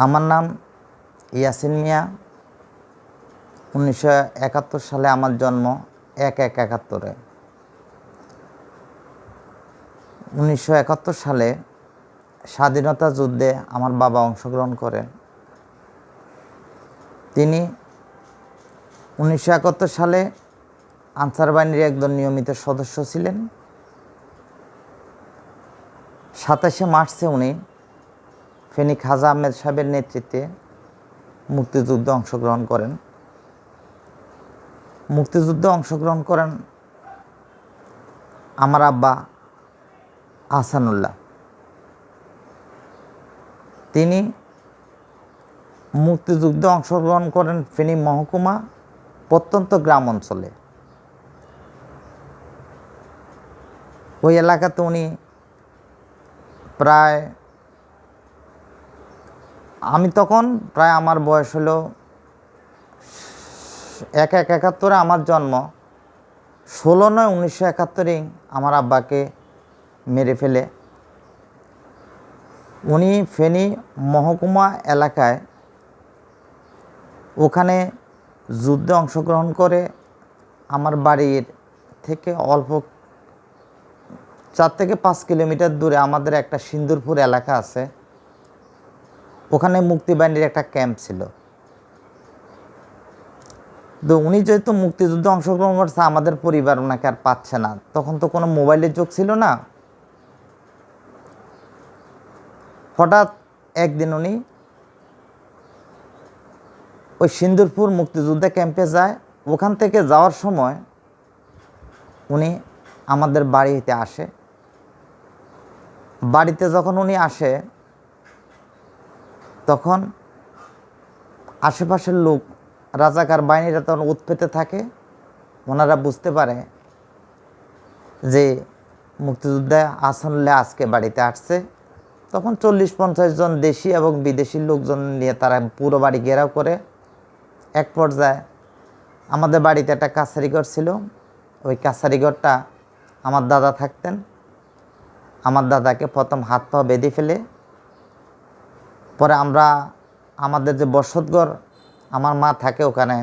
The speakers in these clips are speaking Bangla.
আমার নাম ইয়াসিন মিয়া। 1971 সালে আমার জন্ম 1/1/71-এ। 1971 সালে স্বাধীনতা যুদ্ধে আমার বাবা অংশগ্রহণ করেন। তিনি 1971 সালে আনসার বাহিনীর একজন নিয়মিত সদস্য ছিলেন। 27শে মার্চে উনি ফেনী খাজা আহমেদ সাহেবের নেতৃত্বে মুক্তিযুদ্ধে অংশগ্রহণ করেন। মুক্তিযুদ্ধে অংশগ্রহণ করেন আমার আব্বা আহসানুল্লাহ। তিনি মুক্তিযুদ্ধে অংশগ্রহণ করেন ফেনী মহকুমা প্রত্যন্ত গ্রাম অঞ্চলে। ওই এলাকাতে উনি প্রায়, আমি তখন প্রায় আমার বয়স হলো 1/1/71-এ আমার জন্ম। 16/9/1971-এই আমার আব্বাকে মেরে ফেলে। উনি ফেনী মহকুমা এলাকায় ওখানে যুদ্ধে অংশগ্রহণ করে আমার বাড়ির থেকে অল্প 4 থেকে 5 কিলোমিটার দূরে আমাদের একটা সিন্দুরপুর এলাকা আছে, ওখানে মুক্তিবাহিনীর একটা ক্যাম্প ছিল। তো উনি যেহেতু মুক্তিযুদ্ধে অংশগ্রহণ করছে, আমাদের পরিবার ওনাকে আর পাচ্ছে না। তখন তো কোনো মোবাইলের যুগ ছিল না। হঠাৎ একদিন উনি ওই সিন্দুরপুর মুক্তিযুদ্ধে ক্যাম্পে যায়। ওখান থেকে যাওয়ার সময় উনি আমাদের বাড়িতে আসে। বাড়িতে যখন উনি আসে তখন আশেপাশের লোক, রাজাকার বাহিনীরা তখন উৎপেতে থাকে। ওনারা বুঝতে পারে যে মুক্তিযুদ্ধে আহসানুল্লাহ আজকে বাড়িতে আসছে। তখন 40-50 জন দেশি এবং বিদেশি লোকজন নিয়ে তারা পুরো বাড়ি ঘেরাও করে। এক পর্যায়ে আমাদের বাড়িতে একটা কাছারিঘর ছিল। ওই কাছারিঘরটা আমার দাদা থাকতেন। আমার দাদাকে প্রথম হাত পা বেঁধে ফেলে, পরে আমরা আমাদের যে বসতঘর, আমার মা থাকে ওখানে,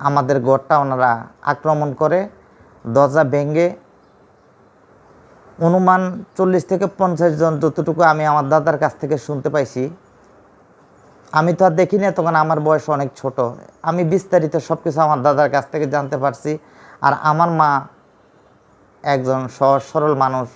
আমাদের ঘরটা ওনারা আক্রমণ করে দরজা ভেঙে অনুমান 40 থেকে 50 জন, যতটুকু আমি আমার দাদার কাছ থেকে শুনতে পাইছি। আমি তো আর দেখি না, তখন আমার বয়স অনেক ছোট। আমি বিস্তারিত সব কিছু আমার দাদার কাছ থেকে জানতে পারছি। আর আমার মা একজন সহজ সরল মানুষ,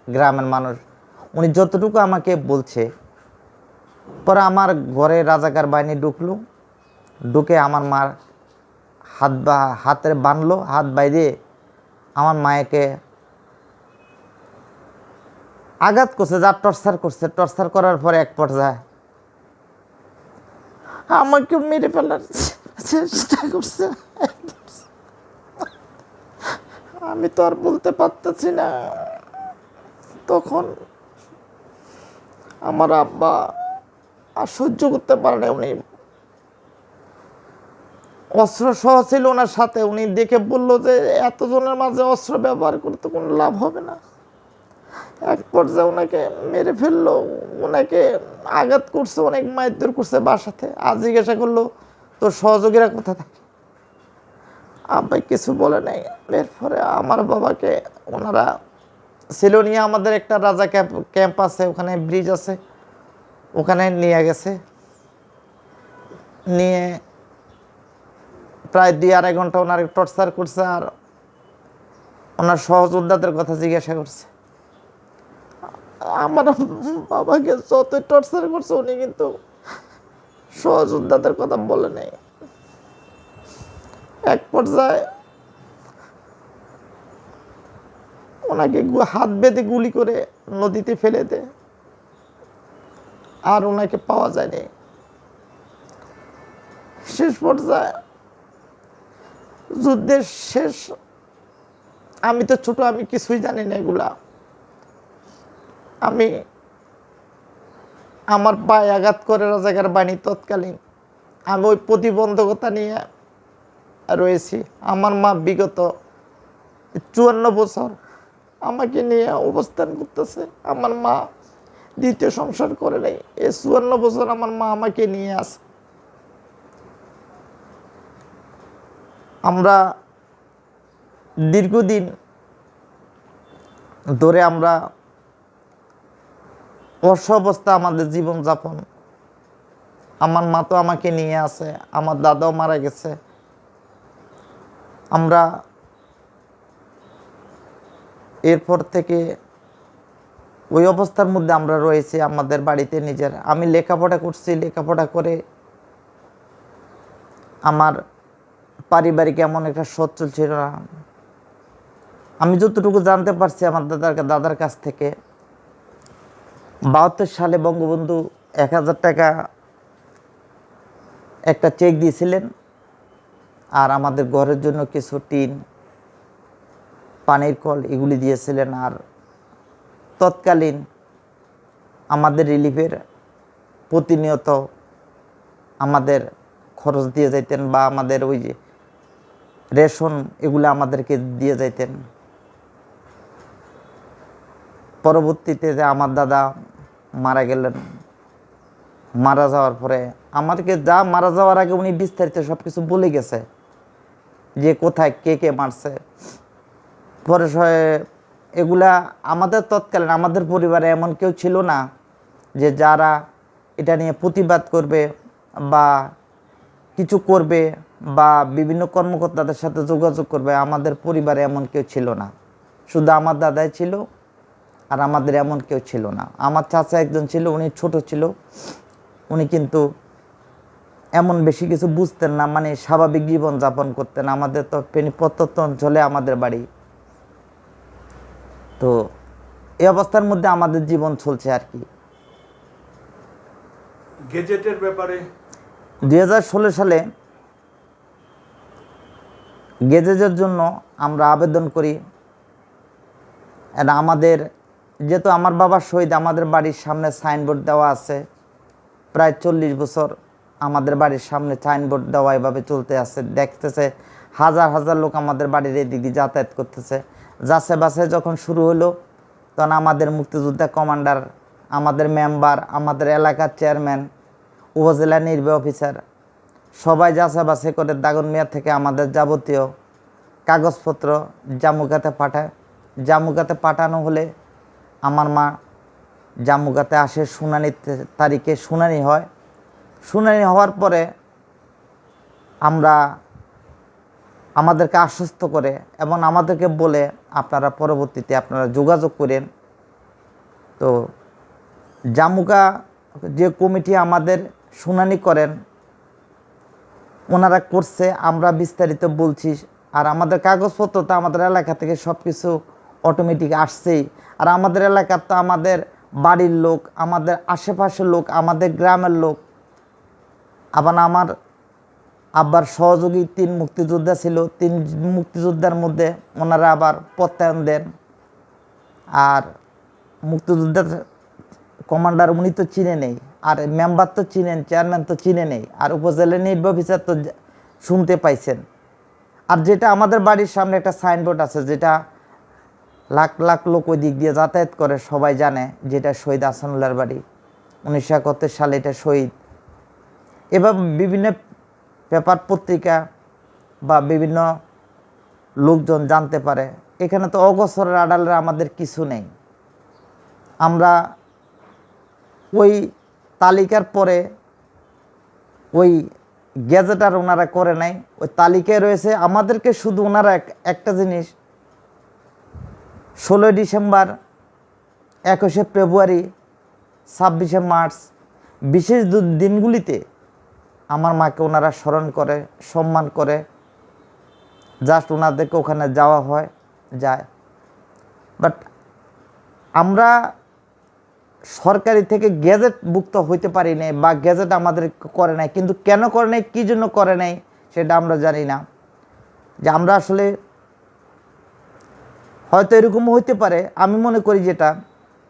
গ্রামের মানুষ, উনি যতটুকু আমাকে বলছে। পরে আমার ঘরে রাজাকার বাহিনী ঢুকলো, ঢুকে আমার মার হাতের বাঁধলো, হাত বাইরে আমার মায়েকে আঘাত করছে, যা টর্চার করছে। টর্চার করার পরে এক পর্যায়ে আমাকে মেরে ফেলার চেষ্টা করছে। আমি তো আর বলতে পারতেছি না। তখন আমার আব্বা আর সহ্য করতে পারে না। উনি অস্ত্র সহ ছিল ওনার সাথে। উনি দেখে বলল যে এতজনের মাঝে অস্ত্র ব্যবহার করতে কোনো লাভ হবে না। এক পর্যায়ে ওনাকে মেরে ফেললো। ওনাকে আঘাত করছে, অনেক মারধর করছে বাসাতে। আজ জিজ্ঞাসা করলো তোর সহযোগীরা কোথা থাকে, আব্বাই কিছু বলে নাই। এরপরে আমার বাবাকে ওনারা ছিল নিয়ে আমাদের একটা রাজা ক্যাম্প আছে, ওখানে ব্রিজ আছে, ওখানে নিয়ে গেছে। নিয়ে প্রায় 2-2.5 ঘন্টা ওনার টর্চার করছে। আর ওনার সহযোদ্ধাদের কথা জিজ্ঞাসা করছে। আমার বাবাকে যত টর্চার করছে, উনি কিন্তু সহযোদ্ধাদের কথা বলে নেই। এক পর্যায়ে ওনাকে হাত বেঁধে গুলি করে নদীতে ফেলে দেয়। আর ওনাকে পাওয়া যায়নি। শেষ পর্যায়ে যুদ্ধের শেষ, আমি তো ছোট, আমি কিছুই জানি না এগুলা। আমি আমার পায়ে আঘাত করে রাজাকার বাহিনী তৎকালীন, আমি ওই প্রতিবন্ধকতা নিয়ে রয়েছি। আমার মা বিগত 54 বছর আমাকে নিয়ে অবস্থান করতেছে। আমার মা দ্বিতীয় সংসার করে নাই। এই 54 বছর আমার মা আমাকে নিয়ে আসে। আমরা দীর্ঘদিন ধরে আমরা অবস্থা আমাদের জীবনযাপন। আমার মা তো আমাকে নিয়ে আসে, আমার দাদাও মারা গেছে। আমরা এরপর থেকে ওই অবস্থার মধ্যে আমরা রয়েছি আমাদের বাড়িতে নিজের। আমি লেখাপড়া করছি, লেখাপড়া করে আমার পারিবারিক এমন একটা সচ্ছল ছিল না। আমি যতটুকু জানতে পারছি আমার দাদার কাছ থেকে, 72 সালে বঙ্গবন্ধু 1000 টাকা একটা চেক দিয়েছিলেন, আর আমাদের ঘরের জন্য কিছু টিন, পানির কল এগুলি দিয়েছিলেন। আর তৎকালীন আমাদের রিলিফের প্রতিনিয়ত আমাদের খরচ দিয়ে যাইতেন, বা আমাদের ওই যে রেশন এগুলো আমাদেরকে দিয়ে যাইতেন। পরবর্তীতে আমার দাদা মারা গেলেন। মারা যাওয়ার পরে আমাদেরকে মারা যাওয়ার আগে উনি বিস্তারিত সব কিছু বলে গেছে যে কোথায় কে কে মারছে। পরে এগুলা আমাদের তৎকালীন আমাদের পরিবারে এমন কেউ ছিল না যে যারা এটা নিয়ে প্রতিবাদ করবে বা কিছু করবে বা বিভিন্ন কর্মকর্তাদের সাথে যোগাযোগ করবে। আমাদের পরিবারে এমন কেউ ছিল না, শুধু আমার দাদাই ছিল, আর আমাদের এমন কেউ ছিল না। আমার চাচা একজন ছিল, উনি ছোট ছিল, উনি কিন্তু এমন বেশি কিছু বুঝতেন না, মানে স্বাভাবিক জীবন যাপন করতেন। আমাদের তো ফেনী প্রত্যন্ত অঞ্চলে আমাদের বাড়ি। তো এই অবস্থার মধ্যে আমাদের জীবন চলছে আর কি। গেজেটের ব্যাপারে 2016 সালে গেজেটের জন্য আমরা আবেদন করি। আমাদের যেহেতু আমার বাবার শহীদ, আমাদের বাড়ির সামনে সাইনবোর্ড দেওয়া আছে। প্রায় 40 বছর আমাদের বাড়ির সামনে সাইনবোর্ড দেওয়া এভাবে চলতে আছে, দেখতেছে হাজার হাজার লোক আমাদের বাড়ির এদিক দিয়ে যাতায়াত করতেছে। যাচাই বাছাই যখন শুরু হলো, তখন আমাদের মুক্তিযোদ্ধা কমান্ডার, আমাদের মেম্বার, আমাদের এলাকার চেয়ারম্যান, উপজেলা নির্বাহী অফিসার সবাই যাচাই বাছাই করে দাগনমিয়া থেকে আমাদের যাবতীয় কাগজপত্র জামুগাতে পাঠায়। জামুগাতে পাঠানো হলে আমার মা জামুগাতে আসে, শুনানির তারিখে শুনানি হয়। শুনানি হওয়ার পরে আমাদেরকে আশ্বস্ত করে এবং আমাদেরকে বলে আপনারা পরবর্তীতে আপনারা যোগাযোগ করেন। তো জামুগা যে কমিটি আমাদের শুনানি করেন, ওনারা করছে, আমরা বিস্তারিত বলছি। আর আমাদের কাগজপত্র তো আমাদের এলাকা থেকে সব কিছু অটোমেটিক আসছেই। আর আমাদের এলাকার তো আমাদের বাড়ির লোক, আমাদের আশেপাশের লোক, আমাদের গ্রামের লোক, আবার আমার আব্বার সহযোগী 3 মুক্তিযোদ্ধা ছিল। 3 মুক্তিযোদ্ধার মধ্যে ওনারা আবার প্রত্যয়ন দেন। আর মুক্তিযোদ্ধার কমান্ডার উনি তো চিনে নেই, আর মেম্বার তো চিনেন, চেয়ারম্যান তো চিনে নেই, আর উপজেলা নির্বাহী অফিসার তো শুনতে পাইছেন। আর যেটা আমাদের বাড়ির সামনে একটা সাইনবোর্ড আছে, যেটা লাখ লাখ লোক ওই দিক দিয়ে যাতায়াত করে, সবাই জানে যেটা শহীদ আহসানুল্লাহর বাড়ি। 1971 সালে এটা শহীদ। এবার বিভিন্ন পেপার পত্রিকা বা বিভিন্ন লোকজন জানতে পারে। এখানে তো অগোচরের আড়ালের আমাদের কিছু নেই। আমরা ওই তালিকার পরে ওই গেজেটার ওনারা করে নাই, ওই তালিকায় রয়েছে। আমাদেরকে শুধু ওনারা একটা জিনিস, 16 ডিসেম্বর, 21শে ফেব্রুয়ারি, 26শে মার্চ, বিশেষ দিনগুলিতে আমার মাকে ওনারা স্মরণ করে, সম্মান করে, জাস্ট ওনাদেরকে ওখানে যাওয়া যায়। বাট আমরা সরকারি থেকে গেজেটভুক্ত হইতে পারি নাই, বা গেজেট আমাদের করে নাই। কিন্তু কেন করে নাই, কী জন্য করে নাই সেটা আমরা জানি না। যে আমরা আসলে হয়তো এরকমও হইতে পারে, আমি মনে করি যেটা,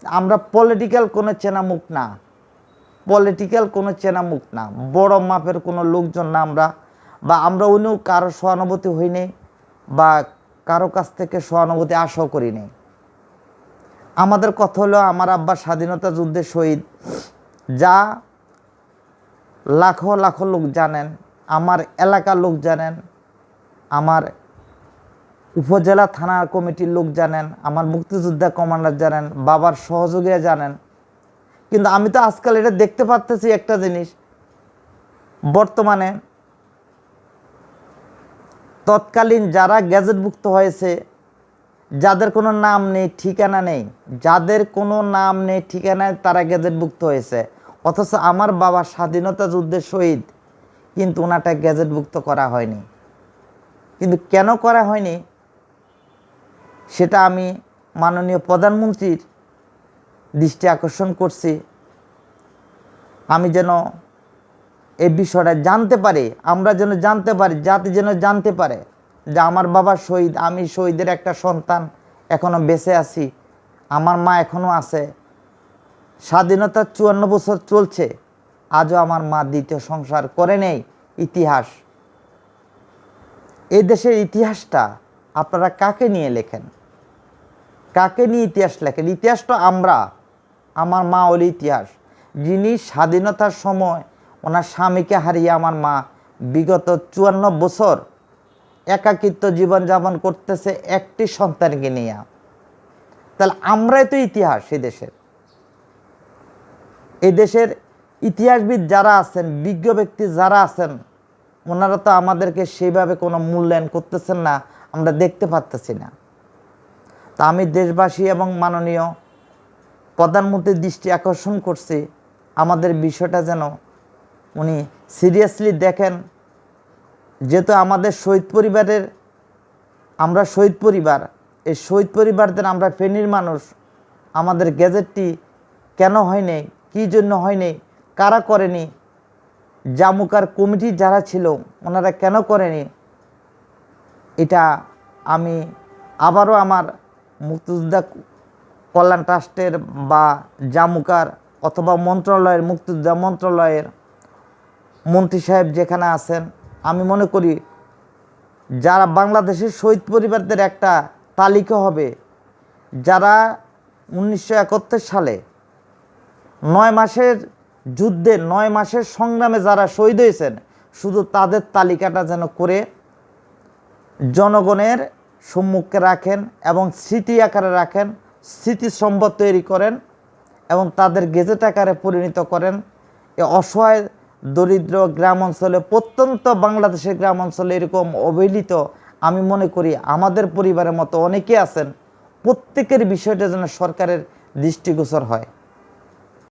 আমরা পলিটিক্যাল কোনো চেনামুখ না, পলিটিক্যাল কোনো চেনামুখ না, বড় মাপের কোনো লোকজন না আমরা, বা আমরা অন্য কারো সহানুভূতি হইনি, বা কারো কাছ থেকে সহানুভূতি আশাও করি নাই। আমাদের কথা হলো আমার আব্বা স্বাধীনতা যুদ্ধে শহীদ, যা লাখো লাখো লোক জানেন, আমার এলাকার লোক জানেন, আমার উপজেলা থানা কমিটির লোক জানেন, আমার মুক্তিযোদ্ধা কমান্ডার জানেন, বাবার সহযোগীরা জানেন। কিন্তু আমি তো আজকাল এটা দেখতে পাচ্তেছি একটা জিনিস, বর্তমানে তৎকালীন যারা গ্যাজেটভুক্ত হয়েছে, যাদের কোনো নাম নেই ঠিকানা নেই, যাদের কোনো নাম নেই ঠিকানা নেই, তারা গ্যাজেটভুক্ত হয়েছে। অথচ আমার বাবা স্বাধীনতা যুদ্ধে শহীদ, কিন্তু ওনাটা গ্যাজেটভুক্ত করা হয়নি। কিন্তু কেন করা হয়নি সেটা আমি মাননীয় প্রধানমন্ত্রীর দৃষ্টি আকর্ষণ করছি। আমি যেন এই বিষয়টা জানতে পারি, আমরা যেন জানতে পারি, জাতি যেন জানতে পারে যে আমার বাবা শহীদ, আমি শহীদের একটা সন্তান, এখনও বেঁচে আছি, আমার মা এখনও আছে। স্বাধীনতার 54 বছর চলছে, আজও আমার মা দ্বিতীয় সংসার করে নেই। ইতিহাস, এই দেশের ইতিহাসটা আপনারা কাকে নিয়ে লেখেন? কাকে নিয়ে ইতিহাস লেখেন? ইতিহাস তো আমরা, আমার মা হলো ইতিহাস, যিনি স্বাধীনতার সময় ওনার স্বামীকে হারিয়ে আমার মা বিগত 54 বছর একাকিত্ব জীবনযাপন করতেছে একটি সন্তানকে নিয়ে। তাহলে আমরাই তো ইতিহাস এই দেশের ইতিহাসবিদ যারা আছেন, বিজ্ঞ ব্যক্তি যারা আছেন, ওনারা তো আমাদেরকে সেইভাবে কোনো মূল্যায়ন করতেছেন না, আমরা দেখতে পাচ্তেছি না। তা আমি দেশবাসী এবং মাননীয় প্রধানমন্ত্রীর দৃষ্টি আকর্ষণ করছি, আমাদের বিষয়টা যেন উনি সিরিয়াসলি দেখেন। যেহেতু আমাদের শহীদ পরিবারের, আমরা শহীদ পরিবার, এই শহীদ পরিবারদের আমরা ফেনীর মানুষ, আমাদের গ্যাজেটটি কেন হয়নি, কী জন্য হয়নি, কারা করেনি, জামুকার কমিটি যারা ছিল ওনারা কেন করেনি, এটা আমি আবারও আমার মুক্তিযোদ্ধা কল্যাণ ট্রাস্টের বা জামুকার অথবা মন্ত্রণালয়ের, মুক্তিযোদ্ধা মন্ত্রণালয়ের মন্ত্রী সাহেব যেখানে আছেন, আমি মনে করি যারা বাংলাদেশের শহীদ পরিবারদের একটা তালিকা হবে, যারা 1971 সালে 9 মাসের যুদ্ধে, 9 মাসের সংগ্রামে যারা শহীদ হয়েছেন, শুধু তাদের তালিকাটা যেন করে জনগণের সম্মুখে রাখেন এবং স্মৃতি আকারে রাখেন, স্মৃতিসম্পদ তৈরি করেন এবং তাদের গেজেট আকারে পরিণত করেন। এ অসহায় দরিদ্র গ্রাম অঞ্চলে, প্রত্যন্ত বাংলাদেশের গ্রাম অঞ্চলে এরকম অবহেলিত, আমি মনে করি আমাদের পরিবারের মতো অনেকে আছেন, প্রত্যেকের বিষয়টা যেন সরকারের দৃষ্টিগোচর হয়।